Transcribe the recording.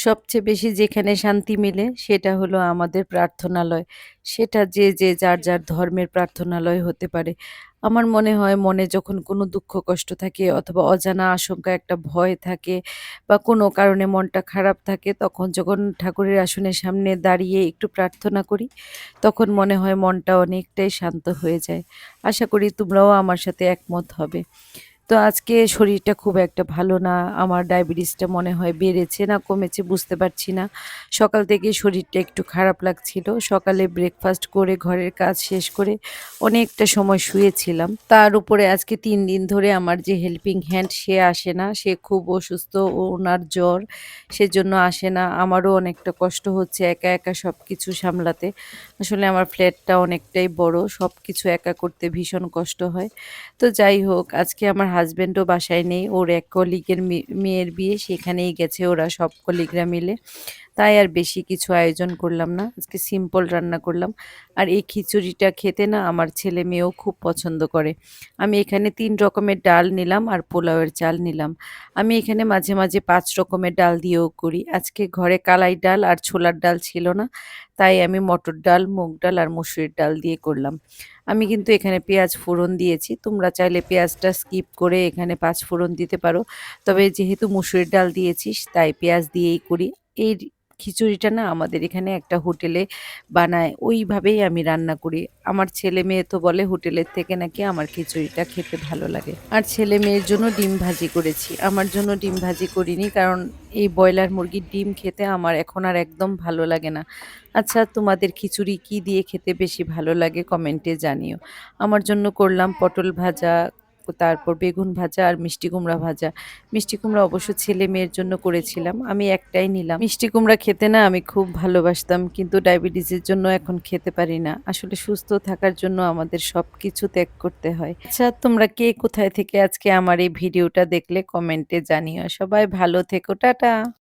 সবচেয়ে বেশি যেখানে শান্তি মেলে সেটা হলো আমাদের প্রার্থনালয়। সেটা যে যার ধর্মের প্রার্থনালয় হতে পারে। আমার মনে হয় মনে যখন কোনো দুঃখ কষ্ট থাকে অথবা অজানা আশঙ্কা একটা ভয় থাকে বা কোনো কারণে মনটা খারাপ থাকে তখন যখন ঠাকুরের আসনের সামনে দাঁড়িয়ে একটু প্রার্থনা করি, তখন মনে হয় মনটা অনেকটাই শান্ত হয়ে যায়। আশা করি তোমরাও আমার সাথে একমত হবে। তো আজকে শরীরটা খুব একটা ভালো না। আমার ডায়াবেটিসটা মনে হয় বেড়েছে না কমেছে বুঝতে পারছি না। সকাল থেকে শরীরটা একটু খারাপ লাগছিল। সকালে ব্রেকফাস্ট করে ঘরের কাজ শেষ করে অনেকটা সময় শুয়েছিলাম। তার উপরে আজকে ৩ দিন ধরে আমার যে হেল্পিং হ্যান্ড সে আসে না। সে খুব অসুস্থ, ওনার জ্বর। সেজন্য আসে না। আমারও অনেকটা কষ্ট হচ্ছে একা সবকিছু সামলাতে। আসলে আমার ফ্ল্যাটটা অনেকটাই বড়। সবকিছু একা করতে ভীষণ কষ্ট হয়। তো যাই হোক, আজকে আমার হাসব্যান্ডও বাসায় নেই। ওর এক কলিগের মেয়ের বিয়ে, সেখানেই গেছে ওরা সব কলিগরা মিলে। তাই আর বেশি কিছু আয়োজন করলাম না। আজকে সিম্পল রান্না করলাম। আর এই খিচুড়িটা খেতে না আমার ছেলে-মেয়েও খুব পছন্দ করে। আমি এখানে ৩ রকমের ডাল নিলাম আর পোলাওয়ের চাল নিলাম। আমি এখানে মাঝে মাঝে ৫ রকমের ডাল দিয়েও করি। আজকে ঘরে কালাই ডাল আর ছোলার ডাল ছিল না। তাই আমি মটর ডাল, মুগ ডাল আর মসুরির ডাল দিয়ে করলাম। আমি কিন্তু এখানে পেঁয়াজ ফোড়ন দিয়েছি। তোমরা চাইলে পেঁয়াজটা স্কিপ করে এখানে ৫ ফোড়ন দিতে পারো। তবে যেহেতু মসুরির ডাল দিয়েছিস তাই পেঁয়াজ দিয়েই করি। এই খিচুড়িটা না আমাদের এখানে একটা হোটেলে বানায়। ওইভাবেই আমি রান্না করি। আমার ছেলে-মেয়ে তো বলে হোটেলের থেকে নাকি আমার খিচুড়িটা খেতে ভালো লাগে। আর ছেলে-মেয়ের জন্য ডিম ভাজি করেছি। আমার জন্য ডিম ভাজি করিনি কারণ এই ব্রয়লার মুরগির ডিম খেতে আমার এখন আর একদম ভালো লাগে না। আচ্ছা, তোমাদের খিচুড়ি কি দিয়ে খেতে বেশি ভালো লাগে কমেন্টে জানিও। আমার জন্য করলাম পটল ভাজা, তারপর বেগুন ভাজা আর মিষ্টি কুমড়া ভাজা। মিষ্টি কুমড়া অবশ্য ছেলে-মেয়ের জন্য করেছিলাম। আমি একটাই নিলাম। মিষ্টি কুমড়া খেতে না আমি খুব ভালোবাসতাম কিন্তু ডায়াবেটিসের জন্য এখন খেতে পারি না। আসলে সুস্থ থাকার জন্য আমাদের সবকিছু ত্যাগ করতে হয়। আচ্ছা, তোমরা কে কোথায় থেকে আজকে আমার এই ভিডিওটা দেখলে কমেন্টে জানিও। সবাই ভালো থেকো। টাটা।